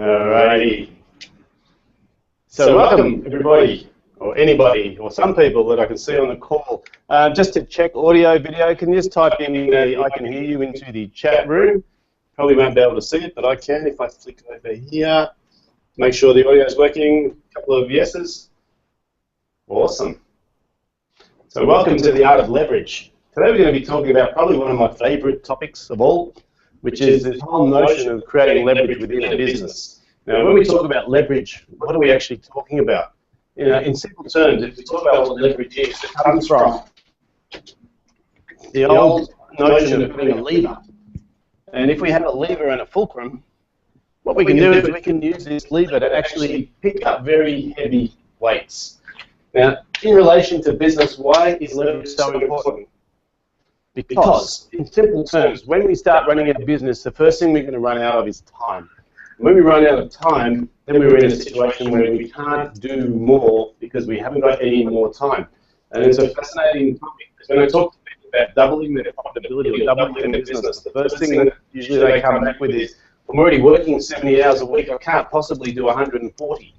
Alrighty. So welcome everybody, or anybody, or some people that I can see on the call. Just to check audio, video, can you just type in I can hear you into the chat room? Probably won't be able to see it, but I can if I flick over here. Make sure the audio is working. A couple of yeses. Awesome. So welcome to the Art of Leverage. Today we're going to be talking about probably one of my favorite topics of all, which is this whole notion of creating leverage within a business. Now, when we talk about leverage, what are we actually talking about? In simple terms, if we talk about what leverage is, it comes from the old notion of putting a lever. And if we have a lever and a fulcrum, what we can do is we can use this lever to actually pick up very heavy weights. Now, in relation to business, why is leverage so important? Because, in simple terms, when we start running a business, the first thing we're going to run out of is time. When we run out of time, then we're in a situation where we can't do more because we haven't got any more time. And it's a fascinating topic, because when I talk to people about doubling their profitability or doubling their business, the first thing that usually they come back with is, I'm already working 70 hours a week, I can't possibly do 140.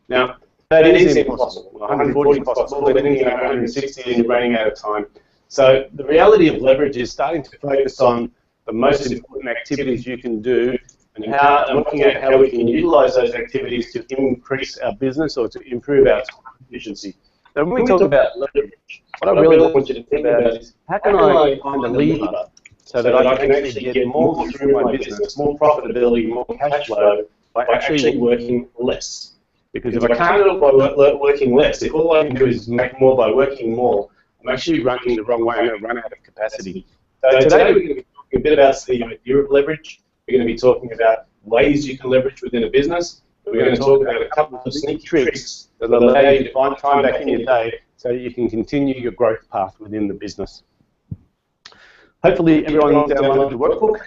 Now, that is impossible. 140 is possible, but then you go 160 and you're running out of time. So the reality of leverage is starting to focus on the most important activities you can do and looking at how we can utilize those activities to increase our business or to improve our time efficiency. So when we talk about leverage, what I really want you to think about is, how can I find a lever so that I can actually get more through my business, more profitability, more cash flow by actually working less? Because if I can't do it by working less, if all I can do is make more by working more, I'm actually running the wrong way. I'm going to run out of capacity. So today we're going to be talking a bit about the idea of leverage. We're going to be talking about ways you can leverage within a business. We're going to talk about a couple of sneaky tricks that will allow you to find time back in your day so that you can continue your growth path within the business. Hopefully everyone downloaded the workbook.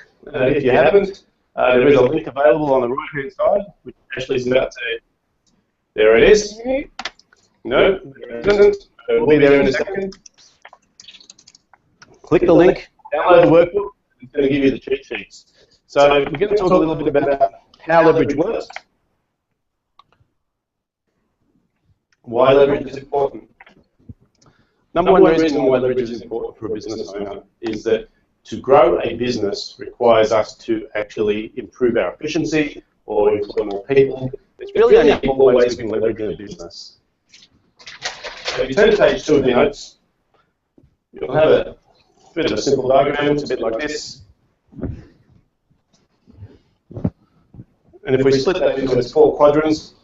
If you haven't, there is a link available on the right-hand side, which Ashley is about to... There it is. No, there isn't. We'll be there in a second. Click the link, download the workbook, it's going to give you the cheat sheets. So we're going to talk a little bit about how leverage works, why leverage is important. Number one reason why leverage is important for a business owner is that to grow a business requires us to actually improve our efficiency or employ more people. There's really only four ways we can leverage in a business. So if you turn to page 2 of your notes, you'll have a bit of a simple diagram. It's a bit like this. And if we split that into its 4 quadrants,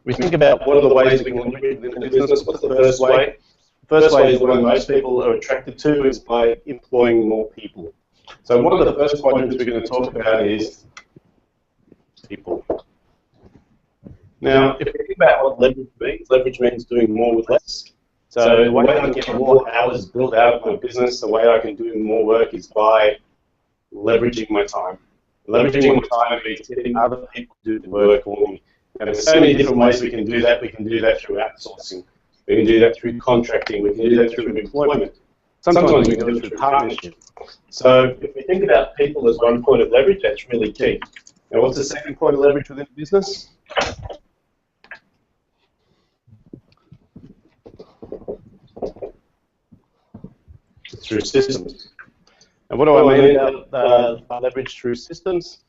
we think about what are the ways we can leverage within a business. What's the first way? The first way is the one most people are attracted to, is by employing more people. So one of the first quadrants we're going to talk about is people. Now, if we think about what leverage means doing more with less. So the way I can get more hours built out of my business, the way I can do more work is by leveraging my time. Leveraging my time means getting other people to do the work for me. And there's so many different ways we can do that. We can do that through outsourcing. We can do that through contracting. We can do that through employment. Sometimes we can do it through partnership. So if we think about people as one point of leverage, that's really key. Now, what's the second point of leverage within a business? Through systems. And what do I mean about leverage through systems?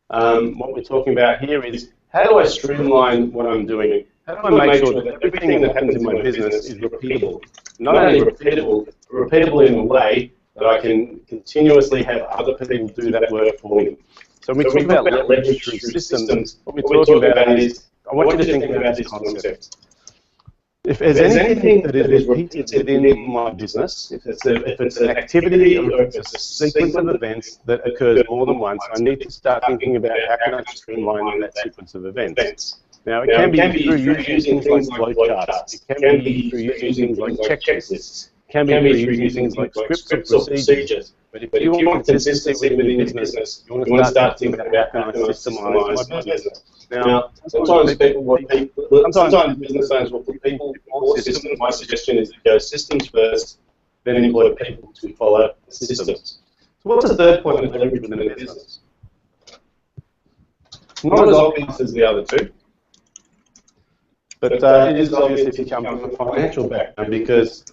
What we're talking about here is, how do I streamline what I'm doing? How do I make sure that everything that happens in my business is repeatable? Not only repeatable in a way that I can continuously have other people do that work for me. So when we talk about leverage through systems, what we're talking about is, I want you to think about this concept. If there's anything that is repeated within my business, if it's an activity or if it's a sequence of events that occurs more than once, I need to start thinking about how can I streamline that sequence of events. Now, it can be through using things like flowcharts, it can be through using things like checklists, it can be through using things like scripts or procedures. But if you want consistency within your business, you want to start thinking about how can I systemize my business. Now, sometimes business owners will put people before systems. My suggestion is to go systems first, then employ people to follow systems. So what's the third point of leverage within a business? Not as obvious as the other two, but it is obvious if you come from a financial background, because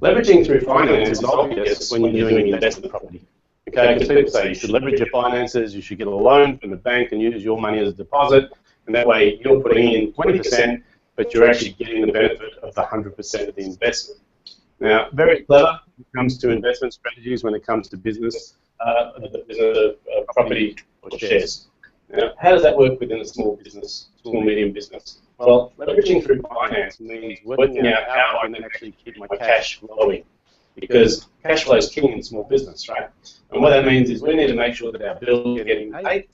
leveraging through finance is obvious when you're doing investment property. Okay, because people say you should leverage your finances, you should get a loan from the bank and use your money as a deposit, and that way you're putting in 20%, but you're actually getting the benefit of the 100% of the investment. Now, very clever when it comes to investment strategies, when it comes to business, property or shares. Now, how does that work within a small business, small medium business? Well, leveraging through finance means working out how I can actually keep my cash flowing, because cash flow is king in small business, right? And what that means is we need to make sure that our bills are getting paid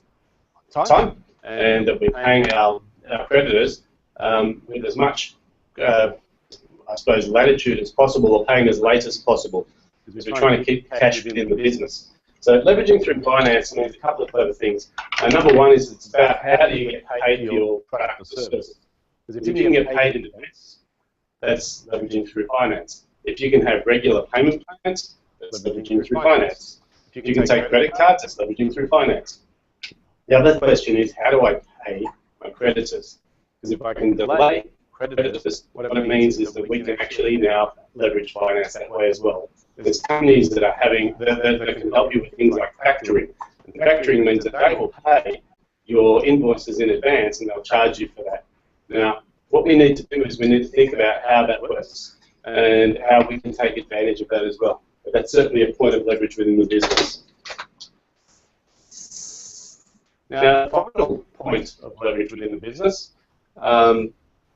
on time, and that we're paying our creditors with as much I suppose, latitude as possible, or paying as late as possible, because we're trying to keep cash within the business. So leveraging through finance means a couple of clever things. Number one is it's about how do you get paid for your product or service. Because if you can get paid in advance, that's leveraging through finance. If you can have regular payment plans, that's leveraging through finance. If you can take credit cards, that's leveraging through finance. The other question is, how do I pay my creditors? Because if I can delay creditors, what it means is that we can actually now leverage finance that way as well. There's companies that are having, that can help you with things like factoring. And factoring means that they will pay your invoices in advance and they'll charge you for that. Now, what we need to do is we need to think about how that works and how we can take advantage of that as well. But that's certainly a point of leverage within the business. Now, the final point of leverage within the business.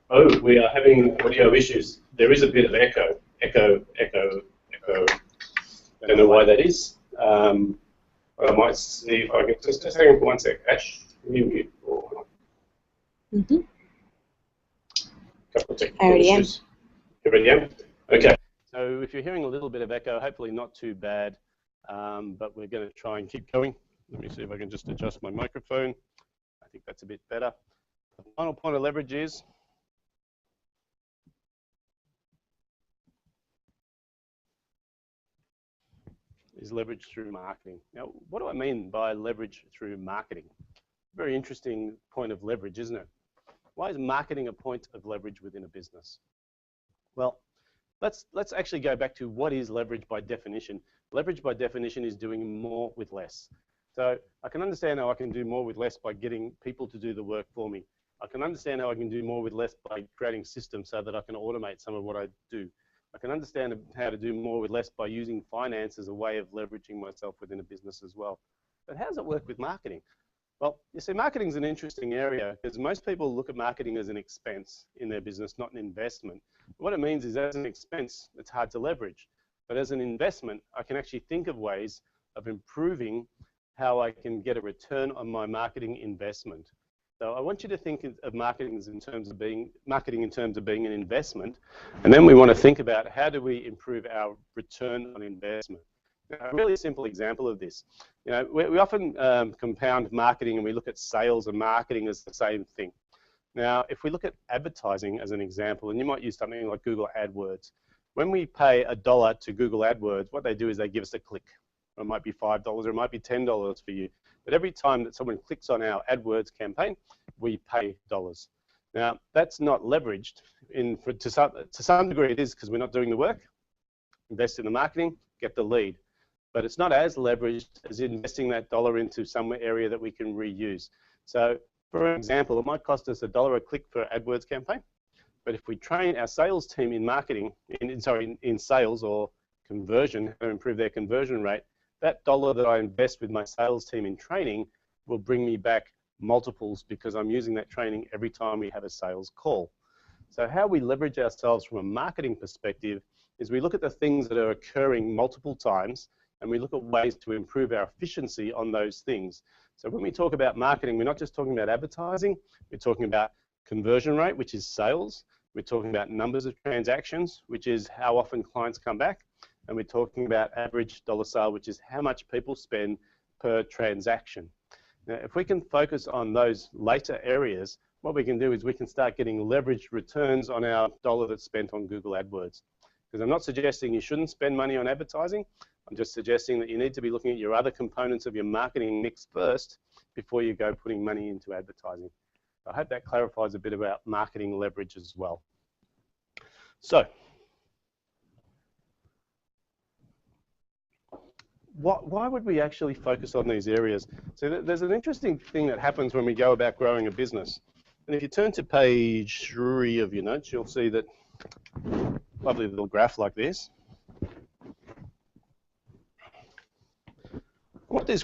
Oh, we are having audio issues. There is a bit of echo. I don't know why that is. But I might see if I can just a second. 1 sec. Ash, mute. Mm-hmm. Couple of technical issues. You ready? Yeah. Okay. So if you're hearing a little bit of echo, hopefully not too bad, but we're going to try and keep going. Let me see if I can just adjust my microphone. I think that's a bit better. The final point of leverage is leverage through marketing. Now, what do I mean by leverage through marketing? Very interesting point of leverage, isn't it? Why is marketing a point of leverage within a business? Well, let's actually go back to what is leverage by definition. Leverage by definition is doing more with less. So I can understand how I can do more with less by getting people to do the work for me. I can understand how I can do more with less by creating systems so that I can automate some of what I do. I can understand how to do more with less by using finance as a way of leveraging myself within a business as well. But how does it work with marketing? Well, you see, marketing is an interesting area because most people look at marketing as an expense in their business, not an investment. What it means is as an expense, it's hard to leverage. But as an investment, I can actually think of ways of improving how I can get a return on my marketing investment. So I want you to think of marketing in terms of being an investment, and then we want to think about how do we improve our return on investment. Now, a really simple example of this, you know, we often compound marketing and we look at sales and marketing as the same thing. Now, if we look at advertising as an example, and you might use something like Google AdWords, when we pay $1 to Google AdWords, what they do is they give us a click. It might be $5 or it might be $10 for you. But every time that someone clicks on our AdWords campaign, we pay dollars. Now, that's not leveraged. To some degree it is because we're not doing the work. Invest in the marketing, get the lead. But it's not as leveraged as investing that dollar into some area that we can reuse. So, for example, it might cost us $1 a click for an AdWords campaign. But if we train our sales team in marketing, in sales or conversion, to improve their conversion rate, that dollar that I invest with my sales team in training will bring me back multiples because I'm using that training every time we have a sales call. So how we leverage ourselves from a marketing perspective is we look at the things that are occurring multiple times and we look at ways to improve our efficiency on those things. So when we talk about marketing, we're not just talking about advertising, we're talking about conversion rate, which is sales. We're talking about numbers of transactions, which is how often clients come back. And we're talking about average dollar sale, which is how much people spend per transaction. Now, if we can focus on those later areas, what we can do is we can start getting leveraged returns on our dollar that's spent on Google AdWords. Because I'm not suggesting you shouldn't spend money on advertising. I'm just suggesting that you need to be looking at your other components of your marketing mix first before you go putting money into advertising. I hope that clarifies a bit about marketing leverage as well. So, why would we actually focus on these areas? So there's an interesting thing that happens when we go about growing a business. And if you turn to page 3 of your notes, you'll see that lovely little graph like this. What this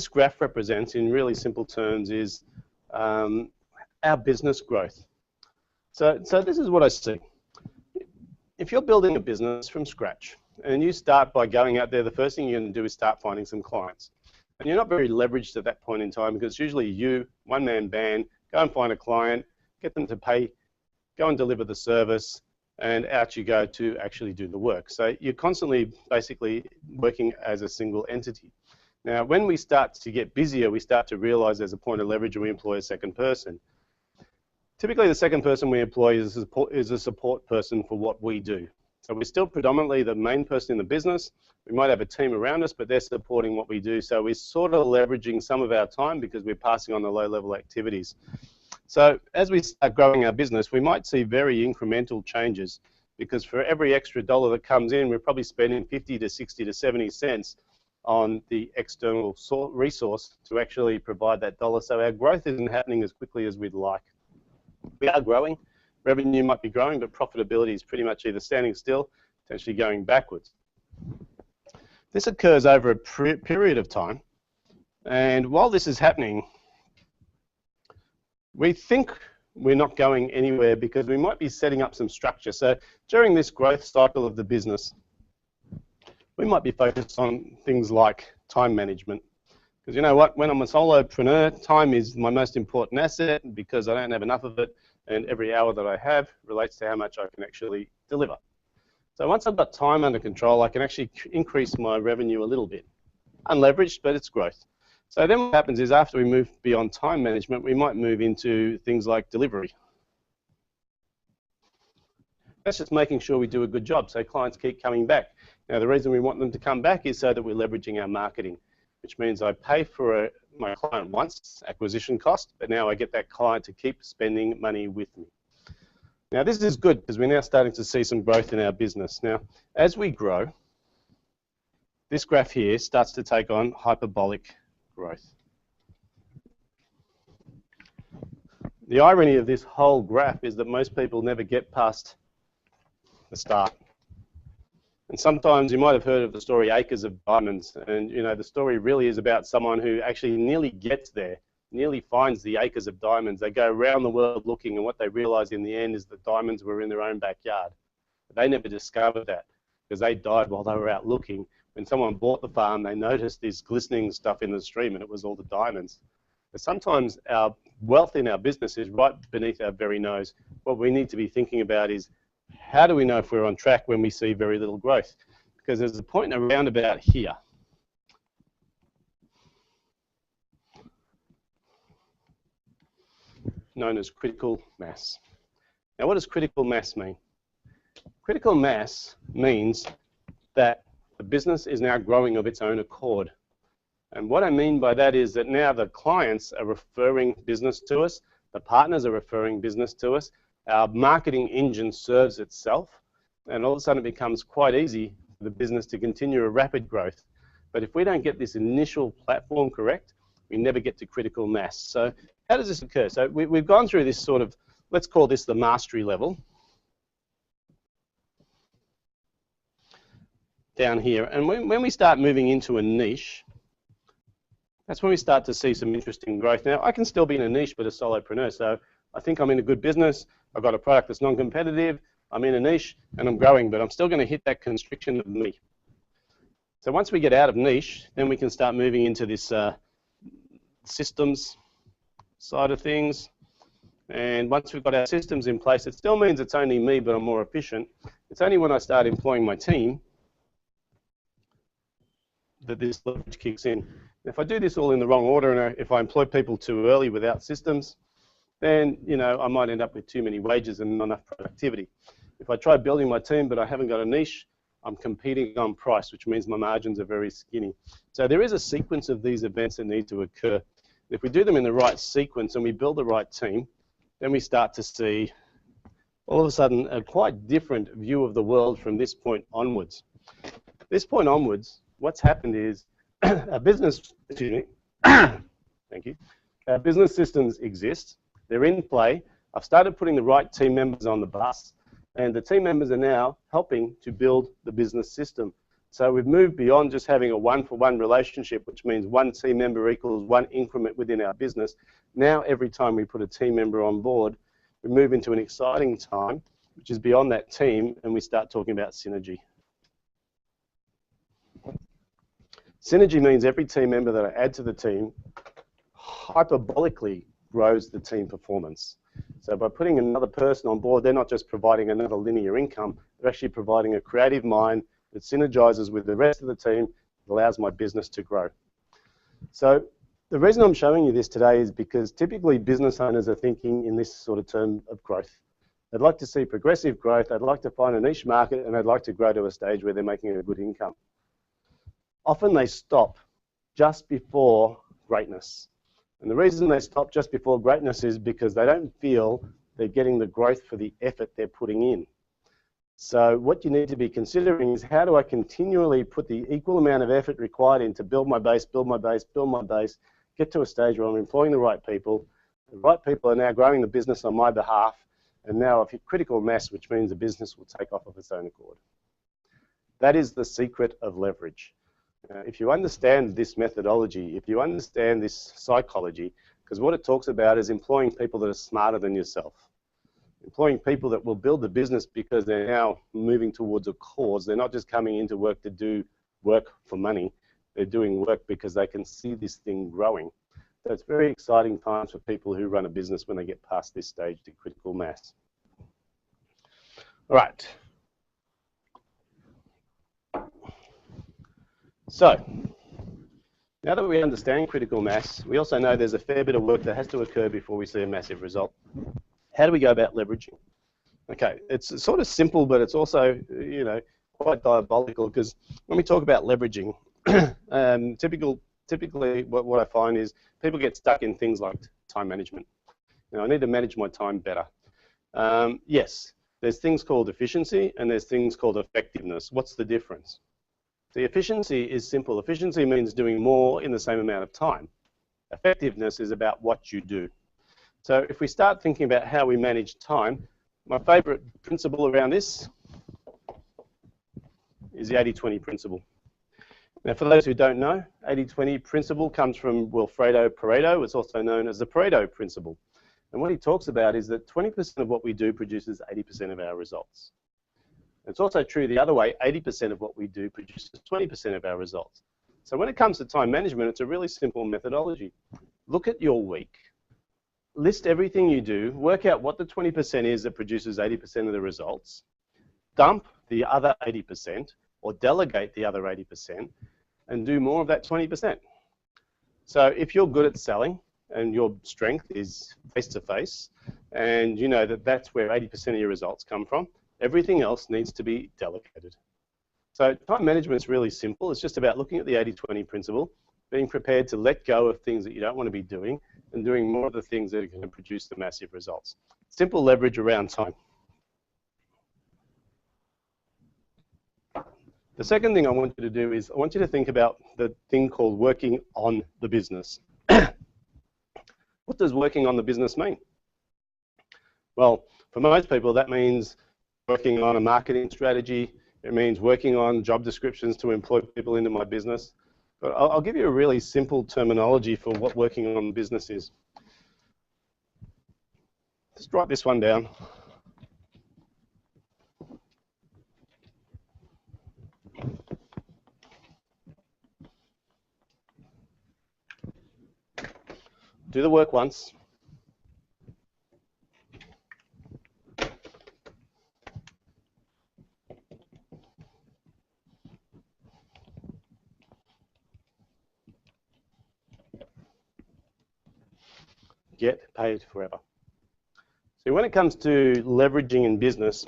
graph represents in really simple terms is our business growth. So this is what I see. If you're building a business from scratch, and you start by going out there, the first thing you're going to do is start finding some clients. And you're not very leveraged at that point in time because usually you, one-man band, go and find a client, get them to pay, go and deliver the service, and out you go to actually do the work. So you're constantly basically working as a single entity. Now, when we start to get busier, we start to realize there's a point of leverage and we employ a second person. Typically, the second person we employ is a support person for what we do. So we're still predominantly the main person in the business. We might have a team around us, but they're supporting what we do. So we're sort of leveraging some of our time because we're passing on the low-level activities. So as we start growing our business, we might see very incremental changes because for every extra dollar that comes in, we're probably spending 50 to 60 to 70 cents on the external resource to actually provide that dollar. So our growth isn't happening as quickly as we'd like. We are growing. Revenue might be growing, but profitability is pretty much either standing still, potentially going backwards. This occurs over a period of time, and while this is happening, we think we're not going anywhere because we might be setting up some structure. So during this growth cycle of the business, we might be focused on things like time management. Because you know what, when I'm a solopreneur, time is my most important asset because I don't have enough of it, and every hour that I have relates to how much I can actually deliver. So once I've got time under control, I can actually increase my revenue a little bit. Unleveraged, but it's growth. So then what happens is after we move beyond time management, we might move into things like delivery. That's just making sure we do a good job so clients keep coming back. Now the reason we want them to come back is so that we're leveraging our marketing, which means I pay for my client once, acquisition cost, but now I get that client to keep spending money with me. Now this is good because we're now starting to see some growth in our business. Now, as we grow, this graph here starts to take on hyperbolic growth. The irony of this whole graph is that most people never get past the start. And sometimes you might have heard of the story Acres of Diamonds, and you know the story really is about someone who actually nearly gets there, nearly finds the acres of diamonds. They go around the world looking, and what they realize in the end is that diamonds were in their own backyard. But they never discovered that because they died while they were out looking. When someone bought the farm, they noticed this glistening stuff in the stream, and it was all the diamonds. But sometimes our wealth in our business is right beneath our very nose. What we need to be thinking about is, how do we know if we're on track when we see very little growth? Because there's a point around about here. Known as critical mass. Now what does critical mass mean? Critical mass means that the business is now growing of its own accord. And what I mean by that is that now the clients are referring business to us, the partners are referring business to us, our marketing engine serves itself, and all of a sudden it becomes quite easy for the business to continue a rapid growth. But if we don't get this initial platform correct, we never get to critical mass. So how does this occur? So we've gone through this sort of, let's call this the mastery level down here. And when we start moving into a niche, that's when we start to see some interesting growth. Now, I can still be in a niche, but a solopreneur. So I think I'm in a good business. I've got a product that's non-competitive. I'm in a niche, and I'm growing, but I'm still going to hit that constriction of me. So once we get out of niche, then we can start moving into this systems side of things. And once we've got our systems in place, it still means it's only me, but I'm more efficient. It's only when I start employing my team that this leverage kicks in. If I do this all in the wrong order, and if I employ people too early without systems, then you know I might end up with too many wages and not enough productivity. If I try building my team but I haven't got a niche, I'm competing on price, which means my margins are very skinny. So there is a sequence of these events that need to occur. If we do them in the right sequence and we build the right team, then we start to see all of a sudden a quite different view of the world from this point onwards. This point onwards, what's happened is our business, excuse me, thank you, our business systems exist, they're in play. I've started putting the right team members on the bus, and the team members are now helping to build the business system. So we've moved beyond just having a one-for-one relationship, which means one team member equals one increment within our business. Now every time we put a team member on board, we move into an exciting time, which is beyond that team, and we start talking about synergy. Synergy means every team member that I add to the team hyperbolically grows the team performance. So by putting another person on board, they're not just providing another linear income, they're actually providing a creative mind that synergizes with the rest of the team, that allows my business to grow. So the reason I'm showing you this today is because typically business owners are thinking in this sort of term of growth. They'd like to see progressive growth, they'd like to find a niche market, and they'd like to grow to a stage where they're making a good income. Often they stop just before greatness. And the reason they stop just before greatness is because they don't feel they're getting the growth for the effort they're putting in. So what you need to be considering is, how do I continually put the equal amount of effort required in to build my base, build my base, build my base, get to a stage where I'm employing the right people are now growing the business on my behalf, and now I've hit critical mass, which means the business will take off of its own accord. That is the secret of leverage. If you understand this methodology, if you understand this psychology, because what it talks about is employing people that are smarter than yourself. Employing people that will build the business because they're now moving towards a cause. They're not just coming into work to do work for money. They're doing work because they can see this thing growing. So it's very exciting times for people who run a business when they get past this stage to critical mass. All right. So, now that we understand critical mass, we also know there's a fair bit of work that has to occur before we see a massive result. How do we go about leveraging? Okay, it's sort of simple, but it's also, you know, quite diabolical, because when we talk about leveraging, typically what I find is people get stuck in things like time management. You know, I need to manage my time better. Yes, there's things called efficiency and there's things called effectiveness. What's the difference? The efficiency is simple. Efficiency means doing more in the same amount of time. Effectiveness is about what you do. So if we start thinking about how we manage time, my favorite principle around this is the 80-20 principle. Now, for those who don't know, 80-20 principle comes from Wilfredo Pareto. It's also known as the Pareto principle. And what he talks about is that 20% of what we do produces 80% of our results. It's also true the other way, 80% of what we do produces 20% of our results. So when it comes to time management, it's a really simple methodology. Look at your week. List everything you do, work out what the 20% is that produces 80% of the results, dump the other 80% or delegate the other 80% and do more of that 20%. So if you're good at selling and your strength is face-to-face and you know that that's where 80% of your results come from, everything else needs to be delegated. So time management is really simple. It's just about looking at the 80-20 principle, being prepared to let go of things that you don't want to be doing and doing more of the things that are going to produce the massive results. Simple leverage around time. The second thing I want you to do is I want you to think about the thing called working on the business. What does working on the business mean? Well, for most people, that means working on a marketing strategy. It means working on job descriptions to employ people into my business. But I'll give you a really simple terminology for what working on the business is. Just write this one down. Do the work once. Get paid forever. So when it comes to leveraging in business,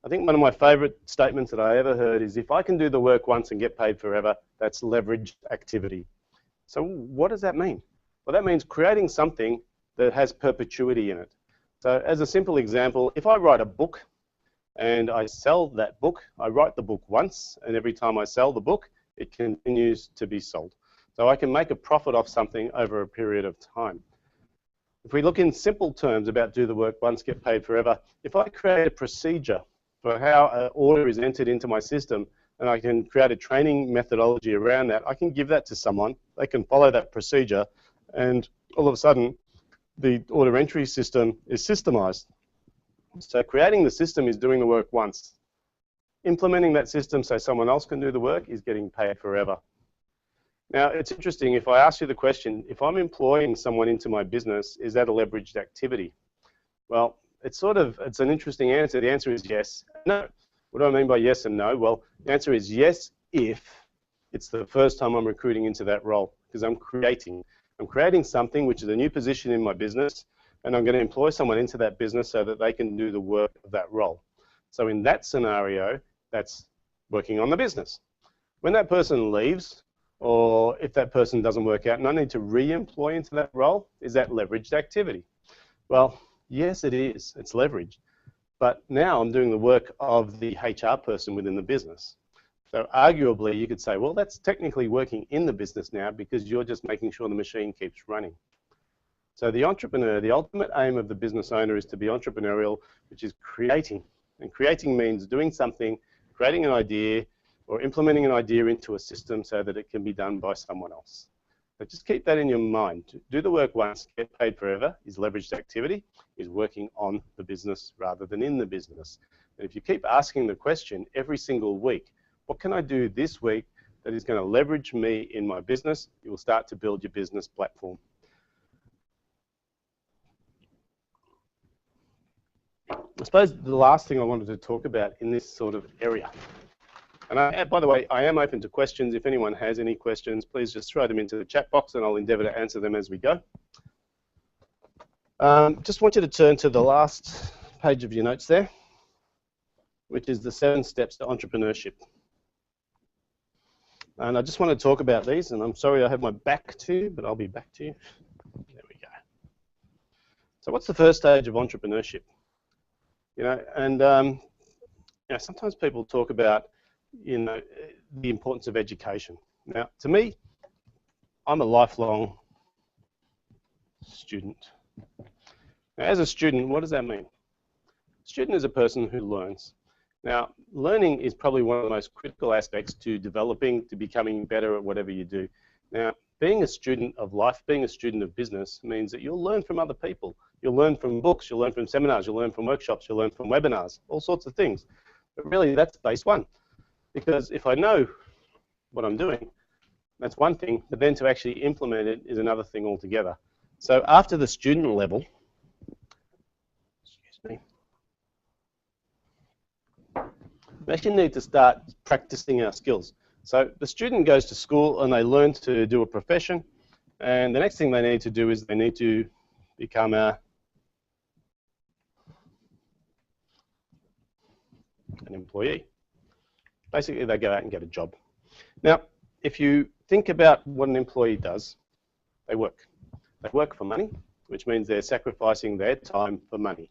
I think one of my favorite statements that I ever heard is, if I can do the work once and get paid forever, that's leveraged activity. So what does that mean? Well, that means creating something that has perpetuity in it. So as a simple example, if I write a book and I sell that book, I write the book once, and every time I sell the book, it continues to be sold. So I can make a profit off something over a period of time. If we look in simple terms about do the work once, get paid forever, if I create a procedure for how an order is entered into my system, and I can create a training methodology around that, I can give that to someone, they can follow that procedure, and all of a sudden, the order entry system is systemized. So creating the system is doing the work once. Implementing that system so someone else can do the work is getting paid forever. Now, it's interesting, if I ask you the question, if I'm employing someone into my business, is that a leveraged activity? Well, it's an interesting answer. The answer is yes. No. What do I mean by yes and no? Well, the answer is yes if it's the first time I'm recruiting into that role, because I'm creating something which is a new position in my business, and I'm going to employ someone into that business so that they can do the work of that role. So in that scenario, that's working on the business. When that person leaves, or if that person doesn't work out and I need to re-employ into that role, is that leveraged activity? Well, yes, it is. It's leveraged. But now I'm doing the work of the HR person within the business. So arguably, you could say, well, that's technically working in the business now because you're just making sure the machine keeps running. So the entrepreneur, the ultimate aim of the business owner is to be entrepreneurial, which is creating. And creating means doing something, creating an idea, or implementing an idea into a system so that it can be done by someone else. So just keep that in your mind. Do the work once, get paid forever is leveraged activity, is working on the business rather than in the business. And if you keep asking the question every single week, what can I do this week that is going to leverage me in my business? You will start to build your business platform. I suppose the last thing I wanted to talk about in this sort of area, and by the way, I am open to questions. If anyone has any questions, please just throw them into the chat box and I'll endeavour to answer them as we go. Just want you to turn to the last page of your notes there, which is the 7 steps to entrepreneurship. And I just want to talk about these, and I'm sorry I have my back to you, but I'll be back to you. There we go. So what's the first stage of entrepreneurship? Sometimes people talk about, the importance of education. Now, to me, I'm a lifelong student. Now, as a student, what does that mean? Student is a person who learns. Now, learning is probably one of the most critical aspects to developing, to becoming better at whatever you do. Now, being a student of life, being a student of business means that you'll learn from other people. You'll learn from books, you'll learn from seminars, you'll learn from workshops, you'll learn from webinars, all sorts of things. But really, that's base one. Because if I know what I'm doing, that's one thing, but then to actually implement it is another thing altogether. So after the student level, we actually need to start practicing our skills. So the student goes to school and they learn to do a profession, and the next thing they need to do is they need to become an employee. Basically, they go out and get a job. Now, if you think about what an employee does, they work. They work for money, which means they're sacrificing their time for money.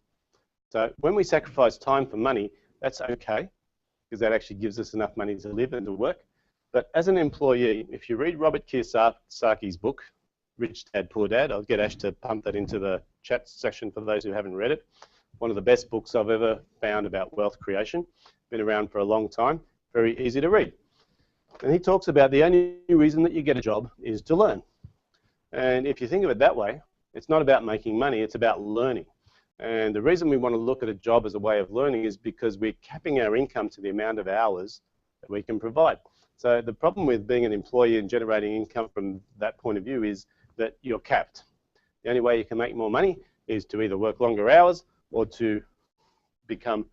So when we sacrifice time for money, that's okay, because that actually gives us enough money to live and to work. But as an employee, if you read Robert Kiyosaki's book, Rich Dad, Poor Dad, I'll get Ash to pump that into the chat section for those who haven't read it. One of the best books I've ever found about wealth creation. Been around for a long time, very easy to read. And he talks about the only reason that you get a job is to learn. And if you think of it that way, it's not about making money, it's about learning. And the reason we want to look at a job as a way of learning is because we're capping our income to the amount of hours that we can provide. So the problem with being an employee and generating income from that point of view is that you're capped. The only way you can make more money is to either work longer hours or to become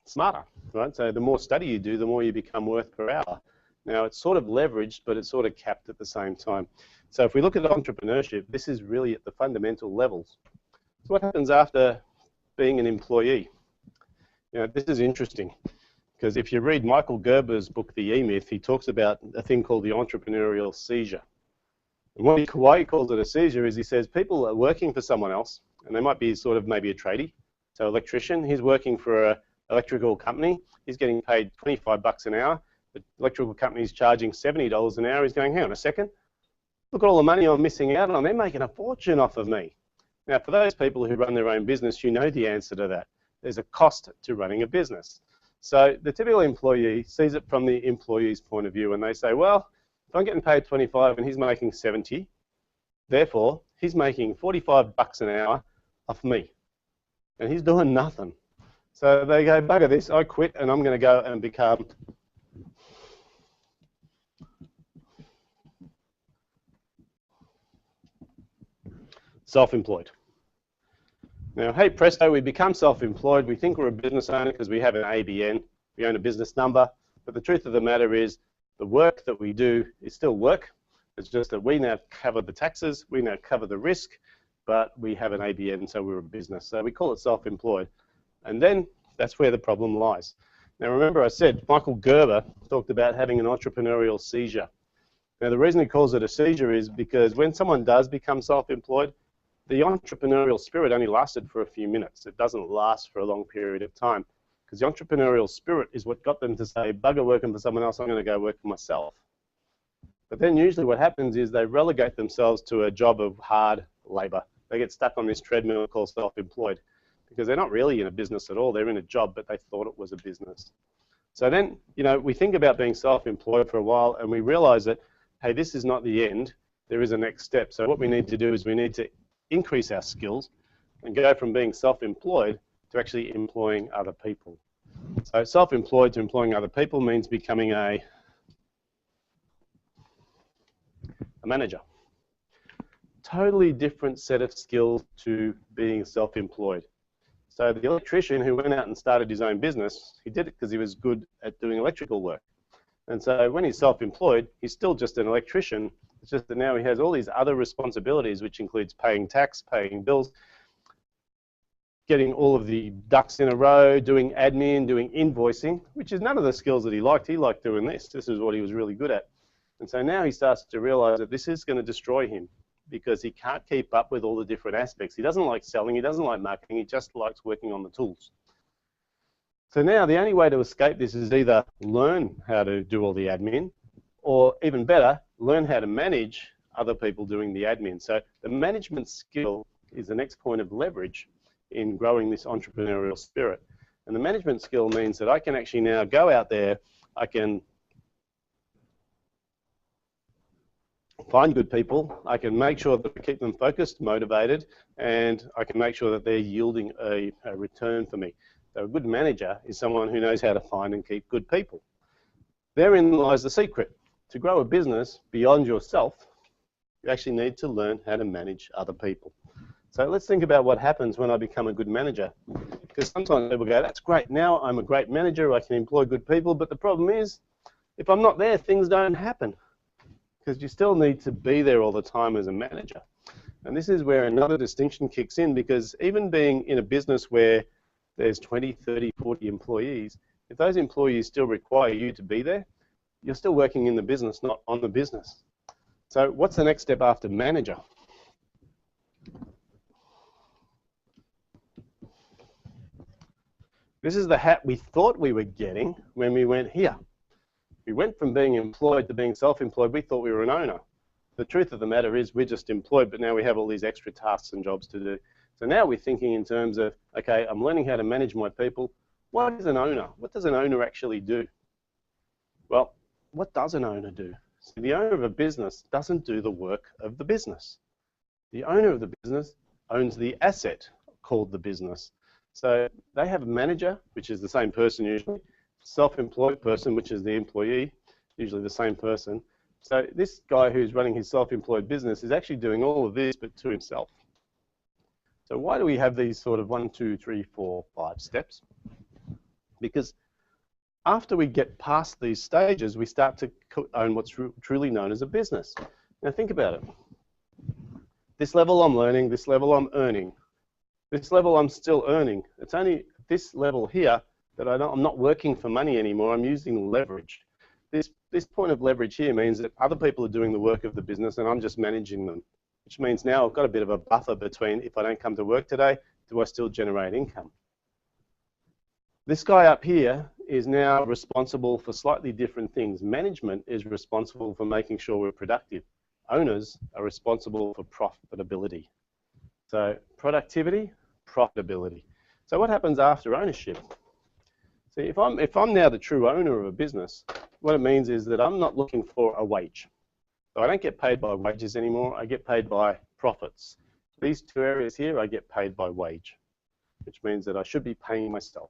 smarter, right? So the more study you do, the more you become worth per hour. Now, it's sort of leveraged, but it's sort of capped at the same time. So if we look at entrepreneurship, this is really at the fundamental levels. So what happens after being an employee? This is interesting because if you read Michael Gerber's book, The E-Myth, he talks about a thing called the entrepreneurial seizure. And why he calls it a seizure is he says people are working for someone else, and they might be sort of maybe a tradie, so electrician. He's working for an electrical company. He's getting paid 25 bucks an hour. The electrical company's charging $70 an hour. He's going, hang on a second, look at all the money I'm missing out on. They're making a fortune off of me. Now, for those people who run their own business, you know the answer to that. There's a cost to running a business. So the typical employee sees it from the employee's point of view, and they say, well, if I'm getting paid 25 and he's making 70, therefore he's making 45 bucks an hour off me, and he's doing nothing. So they go, bugger this, I quit, and I'm going to go and become self-employed. Now, hey presto, we become self-employed. We think we're a business owner because we have an ABN, we own a business number, but the truth of the matter is the work that we do is still work. It's just that we now cover the taxes, we now cover the risk, but we have an ABN, so we're a business. So we call it self-employed. And then that's where the problem lies. Now remember I said Michael Gerber talked about having an entrepreneurial seizure. Now the reason he calls it a seizure is because when someone does become self-employed, the entrepreneurial spirit only lasted for a few minutes. It doesn't last for a long period of time because the entrepreneurial spirit is what got them to say, bugger working for someone else, I'm going to go work for myself. But then usually what happens is they relegate themselves to a job of hard labor. They get stuck on this treadmill called self-employed because they're not really in a business at all. They're in a job, but they thought it was a business. So then, we think about being self-employed for a while and we realize that, hey, this is not the end. There is a next step. So what we need to do is we need to increase our skills and go from being self-employed to actually employing other people. So self-employed to employing other people means becoming a manager. Totally different set of skills to being self-employed. So the electrician who went out and started his own business, he did it because he was good at doing electrical work. And so when he's self-employed, he's still just an electrician. It's just that now he has all these other responsibilities, which includes paying tax, paying bills, getting all of the ducks in a row, doing admin, doing invoicing, which is none of the skills that he liked. He liked doing this. This is what he was really good at. And so now he starts to realize that this is going to destroy him because he can't keep up with all the different aspects. He doesn't like selling. He doesn't like marketing. He just likes working on the tools. So now the only way to escape this is either learn how to do all the admin, or even better, learn how to manage other people doing the admin. So the management skill is the next point of leverage in growing this entrepreneurial spirit. And the management skill means that I can actually now go out there, I can find good people, I can make sure that I keep them focused, motivated, and I can make sure that they're yielding a return for me. So a good manager is someone who knows how to find and keep good people. Therein lies the secret. To grow a business beyond yourself, you actually need to learn how to manage other people. So let's think about what happens when I become a good manager. Because sometimes people go, that's great, now I'm a great manager, I can employ good people, but the problem is, if I'm not there, things don't happen. Because you still need to be there all the time as a manager. And this is where another distinction kicks in, because even being in a business where there's 20, 30, 40 employees, if those employees still require you to be there, you're still working in the business, not on the business. So what's the next step after manager? This is the hat we thought we were getting when we went here. We went from being employed to being self-employed. We thought we were an owner. The truth of the matter is we're just employed, but now we have all these extra tasks and jobs to do. So now we're thinking in terms of, okay, I'm learning how to manage my people. What is an owner? What does an owner actually do? Well, what does an owner do? So the owner of a business doesn't do the work of the business. The owner of the business owns the asset called the business. So they have a manager, which is the same person usually, self-employed person, which is the employee, usually the same person. So this guy who's running his self-employed business is actually doing all of this, but to himself. So why do we have these sort of 1, 2, 3, 4, 5 steps? Because after we get past these stages, we start to own what's truly known as a business. Now think about it. This level I'm learning, this level I'm earning. This level I'm still earning. It's only this level here that I'm not working for money anymore, I'm using leverage. This point of leverage here means that other people are doing the work of the business and I'm just managing them, which means now I've got a bit of a buffer between if I don't come to work today, do I still generate income? This guy up here is now responsible for slightly different things. Management is responsible for making sure we're productive. Owners are responsible for profitability. So productivity, profitability. So what happens after ownership? See, if I'm now the true owner of a business, what it means is that I'm not looking for a wage. So I don't get paid by wages anymore, I get paid by profits. These two areas here, I get paid by wage, which means that I should be paying myself.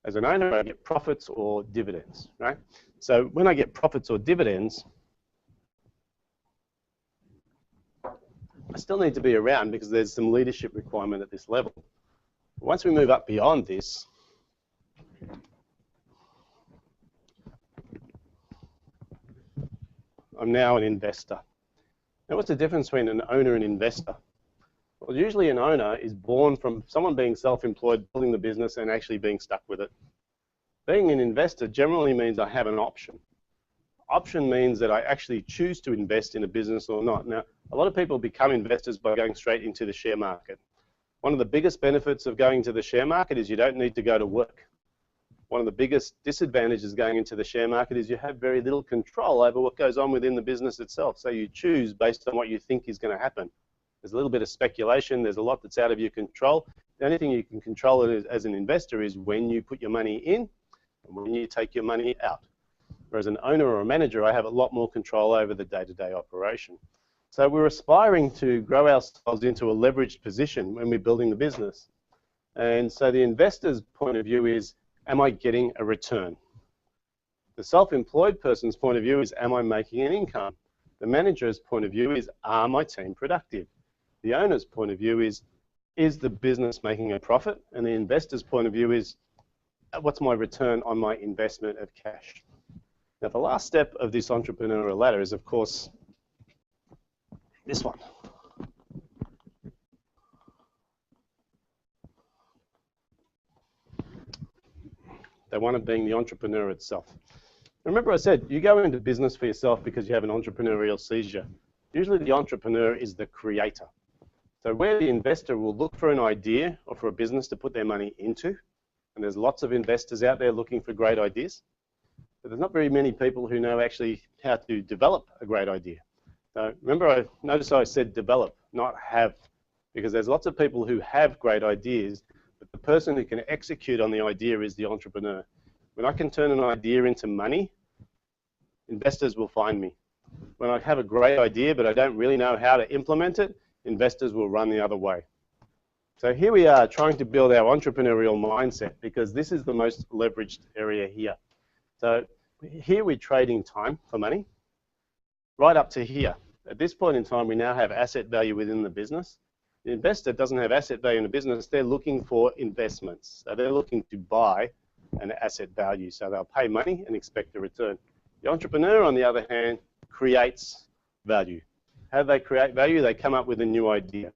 As an owner, I get profits or dividends, right? So when I get profits or dividends, I still need to be around because there's some leadership requirement at this level. Once we move up beyond this, I'm now an investor. Now, what's the difference between an owner and investor? Well, usually an owner is born from someone being self-employed, building the business, and actually being stuck with it. Being an investor generally means I have an option. Option means that I actually choose to invest in a business or not. Now, a lot of people become investors by going straight into the share market. One of the biggest benefits of going to the share market is you don't need to go to work. One of the biggest disadvantages going into the share market is you have very little control over what goes on within the business itself. So you choose based on what you think is going to happen. There's a little bit of speculation. There's a lot that's out of your control. The only thing you can control as an investor is when you put your money in and when you take your money out. Whereas an owner or a manager, I have a lot more control over the day-to-day operation. So we're aspiring to grow ourselves into a leveraged position when we're building the business. And so the investor's point of view is, am I getting a return? The self-employed person's point of view is, am I making an income? The manager's point of view is, are my team productive? The owner's point of view is the business making a profit? And the investor's point of view is, what's my return on my investment of cash? Now, the last step of this entrepreneurial ladder is, of course, this one. The one of being the entrepreneur itself. Remember I said, you go into business for yourself because you have an entrepreneurial seizure. Usually the entrepreneur is the creator. So where the investor will look for an idea or for a business to put their money into, and there's lots of investors out there looking for great ideas, but there's not very many people who know actually how to develop a great idea. So remember, notice I said develop, not have, because there's lots of people who have great ideas, but the person who can execute on the idea is the entrepreneur. When I can turn an idea into money, investors will find me. When I have a great idea, but I don't really know how to implement it, investors will run the other way. So here we are trying to build our entrepreneurial mindset because this is the most leveraged area here. So here we're trading time for money, right up to here. At this point in time, we now have asset value within the business. The investor doesn't have asset value in the business, they're looking for investments. So they're looking to buy an asset value. So they'll pay money and expect a return. The entrepreneur, on the other hand, creates value. How do they create value? They come up with a new idea.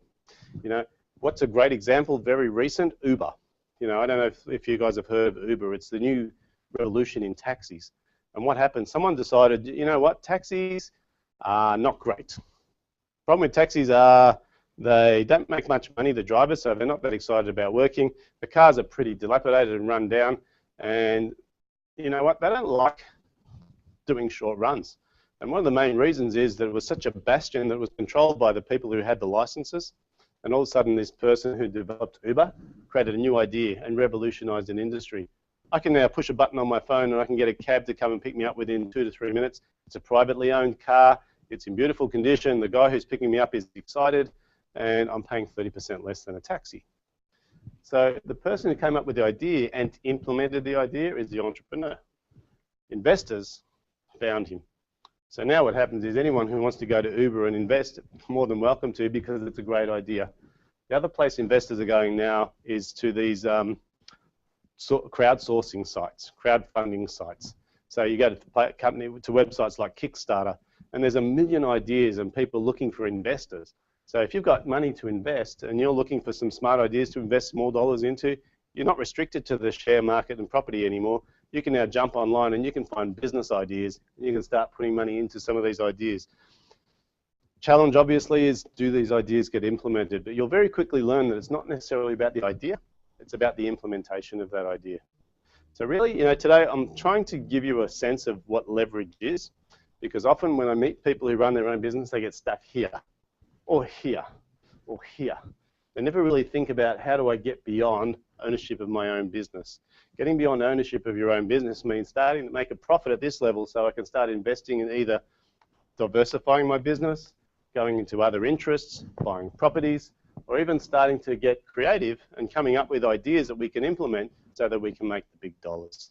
You know, what's a great example, very recent? Uber. You know, I don't know if you guys have heard of Uber. It's the new revolution in taxis. And what happened? Someone decided, you know what, taxis are not great. Problem with taxis are they don't make much money, the drivers, so they're not that excited about working. The cars are pretty dilapidated and run down. And you know what, they don't like doing short runs. And one of the main reasons is that it was such a bastion that was controlled by the people who had the licenses. And all of a sudden, this person who developed Uber created a new idea and revolutionized an industry. I can now push a button on my phone and I can get a cab to come and pick me up within 2 to 3 minutes. It's a privately owned car. It's in beautiful condition. The guy who's picking me up is excited, and I'm paying 30% less than a taxi. So the person who came up with the idea and implemented the idea is the entrepreneur. Investors found him. So now what happens is anyone who wants to go to Uber and invest, more than welcome to, because it's a great idea. The other place investors are going now is to these crowdsourcing sites, crowdfunding sites. So you go to websites like Kickstarter, and there's a million ideas and people looking for investors. So if you've got money to invest and you're looking for some smart ideas to invest small dollars into, you're not restricted to the share market and property anymore. You can now jump online and you can find business ideas. And you can start putting money into some of these ideas. Challenge, obviously, is do these ideas get implemented? But you'll very quickly learn that it's not necessarily about the idea. It's about the implementation of that idea. So really, today I'm trying to give you a sense of what leverage is, because often when I meet people who run their own business, they get stuck here, or here, or here. They never really think about how do I get beyond ownership of my own business. Getting beyond ownership of your own business means starting to make a profit at this level so I can start investing in either diversifying my business, going into other interests, buying properties, or even starting to get creative and coming up with ideas that we can implement so that we can make the big dollars.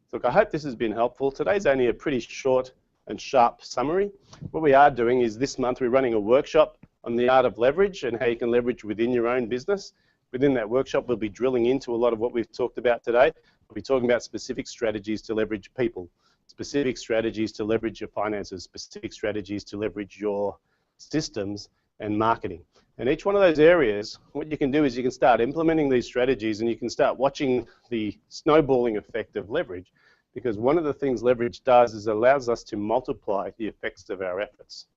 So look, I hope this has been helpful. Today's only a pretty short and sharp summary. What we are doing is this month we're running a workshop on the art of leverage and how you can leverage within your own business. Within that workshop, we'll be drilling into a lot of what we've talked about today. We'll be talking about specific strategies to leverage people, specific strategies to leverage your finances, specific strategies to leverage your systems and marketing. And each one of those areas, what you can do is you can start implementing these strategies and you can start watching the snowballing effect of leverage, because one of the things leverage does is it allows us to multiply the effects of our efforts.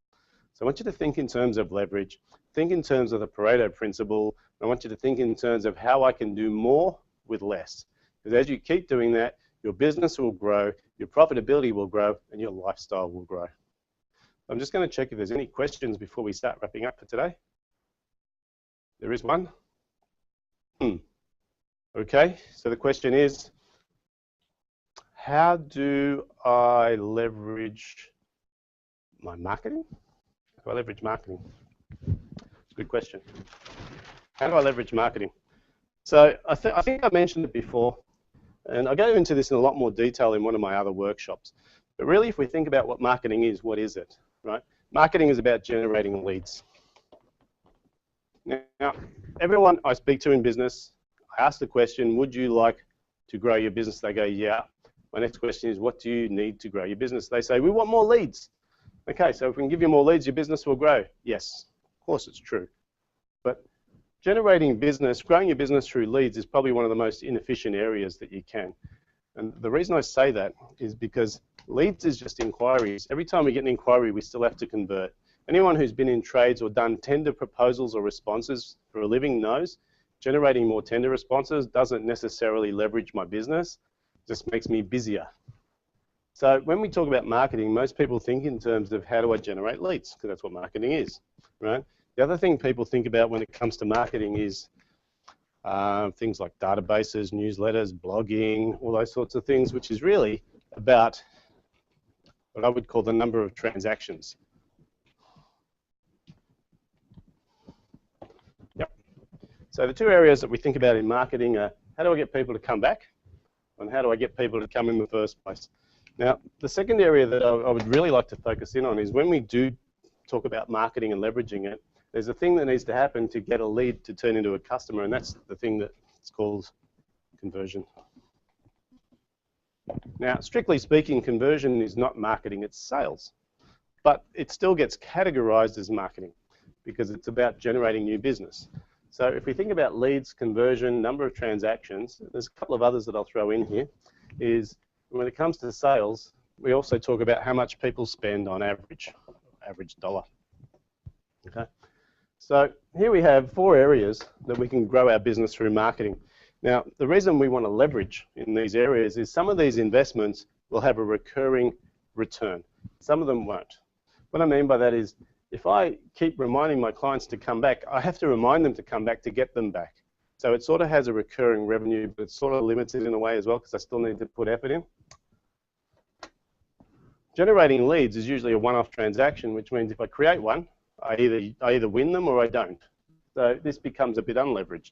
So I want you to think in terms of leverage, think in terms of the Pareto principle. I want you to think in terms of how I can do more with less. Because as you keep doing that, your business will grow, your profitability will grow, and your lifestyle will grow. I'm just going to check if there's any questions before we start wrapping up for today. There is one. Okay, so the question is, how do I leverage my marketing? How do I leverage marketing? It's a good question. How do I leverage marketing? So I think I mentioned it before, and I go into this in a lot more detail in one of my other workshops. But really, if we think about what marketing is, what is it, right? Marketing is about generating leads. Now, everyone I speak to in business, I ask the question, would you like to grow your business? They go, yeah. My next question is, what do you need to grow your business? They say, we want more leads. Okay, so if we can give you more leads, your business will grow. Yes, of course it's true. But generating business, growing your business through leads is probably one of the most inefficient areas that you can. And the reason I say that is because leads is just inquiries. Every time we get an inquiry, we still have to convert. Anyone who's been in trades or done tender proposals or responses for a living knows generating more tender responses doesn't necessarily leverage my business, just makes me busier. So when we talk about marketing, most people think in terms of how do I generate leads, because that's what marketing is, right? The other thing people think about when it comes to marketing is things like databases, newsletters, blogging, all those sorts of things, which is really about what I would call the number of transactions. Yep. So the two areas that we think about in marketing are how do I get people to come back and how do I get people to come in the first place. Now, the second area that I would really like to focus in on is when we do talk about marketing and leveraging it, there's a thing that needs to happen to get a lead to turn into a customer, and that's the thing that's called conversion. Now, strictly speaking, conversion is not marketing, it's sales. But it still gets categorized as marketing because it's about generating new business. So if we think about leads, conversion, number of transactions, there's a couple of others that I'll throw in here, is when it comes to sales, we also talk about how much people spend on average dollar. Okay. So here we have 4 areas that we can grow our business through marketing. Now, the reason we want to leverage in these areas is some of these investments will have a recurring return. Some of them won't. What I mean by that is if I keep reminding my clients to come back, I have to remind them to come back to get them back. So it sort of has a recurring revenue, but it's sort of limited in a way as well because I still need to put effort in. Generating leads is usually a one-off transaction, which means if I create one, I either win them or I don't. So this becomes a bit unleveraged.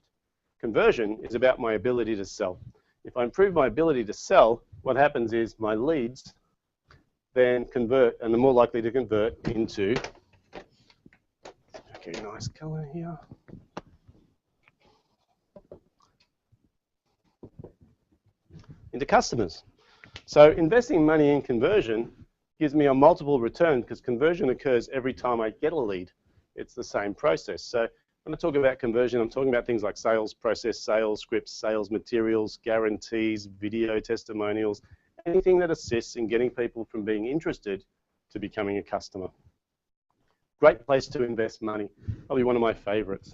Conversion is about my ability to sell. If I improve my ability to sell, what happens is my leads then convert, and they're more likely to convert into, okay, nice color here. Into customers. So investing money in conversion gives me a multiple return because conversion occurs every time I get a lead. It's the same process. So When I talk about conversion, I'm talking about things like sales process, sales scripts, sales materials, guarantees, video testimonials, anything that assists in getting people from being interested to becoming a customer. Great place to invest money, probably one of my favorites.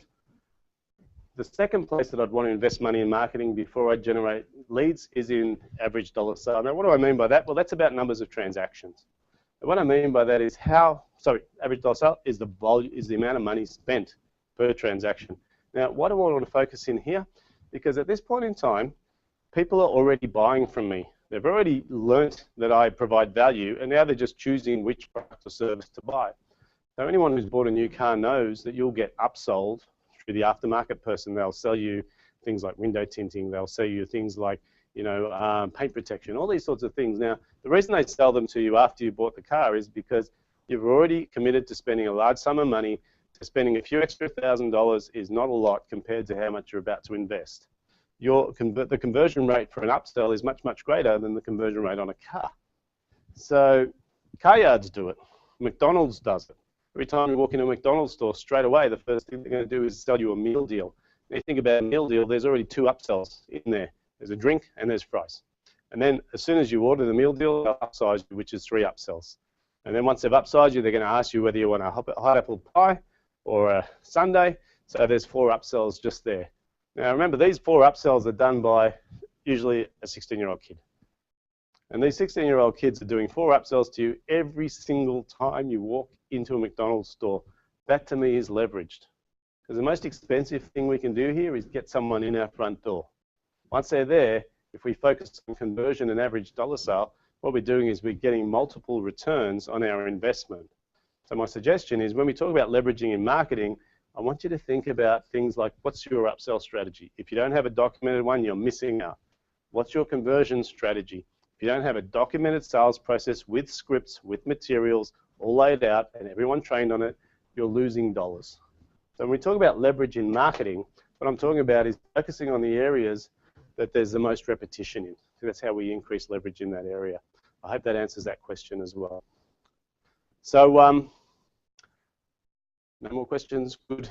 The second place that I'd want to invest money in marketing before I generate leads is in average dollar sale. Now, what do I mean by that? Well, that's about numbers of transactions. And what I mean by that is average dollar sale is the volume, is the amount of money spent per transaction. Now, why do I want to focus in here? Because at this point in time, people are already buying from me. They've already learnt that I provide value, and now they're just choosing which product or service to buy. So anyone who's bought a new car knows that you'll get upsold through the aftermarket person. They'll sell you things like window tinting. They'll sell you things like, paint protection, all these sorts of things. Now, the reason they sell them to you after you bought the car is because you've already committed to spending a large sum of money. So spending a few extra $1,000s is not a lot compared to how much you're about to invest. The conversion rate for an upsell is much, much greater than the conversion rate on a car. So car yards do it. McDonald's does it. Every time you walk into a McDonald's store, straight away, the first thing they're going to do is sell you a meal deal. When you think about a meal deal, there's already two upsells in there. There's a drink and there's fries. And then as soon as you order the meal deal, they'll upsize you, which is 3 upsells. And then once they've upsized you, they're going to ask you whether you want a hot apple pie or a sundae. So there's 4 upsells just there. Now remember, these 4 upsells are done by usually a 16-year-old kid. And these 16-year-old kids are doing 4 upsells to you every single time you walk into a McDonald's store. That to me is leveraged. Because the most expensive thing we can do here is get someone in our front door. Once they're there, if we focus on conversion and average dollar sale, what we're doing is we're getting multiple returns on our investment. So my suggestion is when we talk about leveraging in marketing, I want you to think about things like, what's your upsell strategy? If you don't have a documented one, you're missing out. What's your conversion strategy? If you don't have a documented sales process with scripts, with materials, all laid out and everyone trained on it, you're losing dollars. So when we talk about leverage in marketing, what I'm talking about is focusing on the areas that there's the most repetition in. So that's how we increase leverage in that area. I hope that answers that question as well. So, no more questions? Good.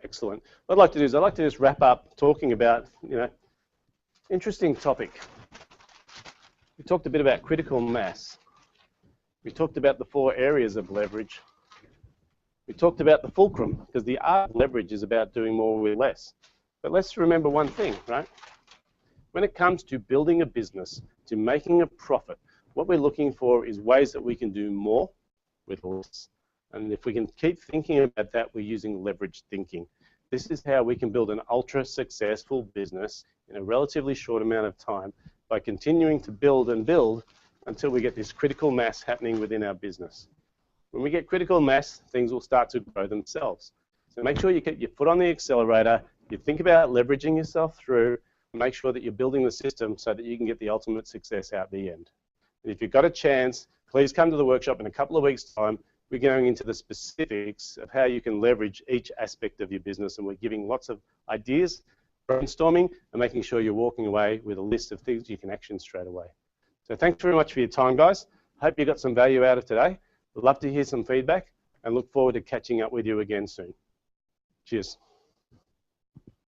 Excellent. What I'd like to do is I'd like to just wrap up talking about, interesting topic. We talked a bit about critical mass. We talked about the 4 areas of leverage. We talked about the fulcrum, because the art of leverage is about doing more with less. But let's remember one thing, right? When it comes to building a business, to making a profit, what we're looking for is ways that we can do more with less. And if we can keep thinking about that, we're using leverage thinking. This is how we can build an ultra successful business in a relatively short amount of time by continuing to build and build until we get this critical mass happening within our business. When we get critical mass, things will start to grow themselves. So make sure you get your foot on the accelerator, you think about leveraging yourself through, and make sure that you're building the system so that you can get the ultimate success out the end. And if you've got a chance, please come to the workshop in a couple of weeks' time. We're going into the specifics of how you can leverage each aspect of your business, and we're giving lots of ideas, brainstorming, and making sure you're walking away with a list of things you can action straight away. So thanks very much for your time, guys. Hope you got some value out of today. We'd love to hear some feedback and look forward to catching up with you again soon. Cheers.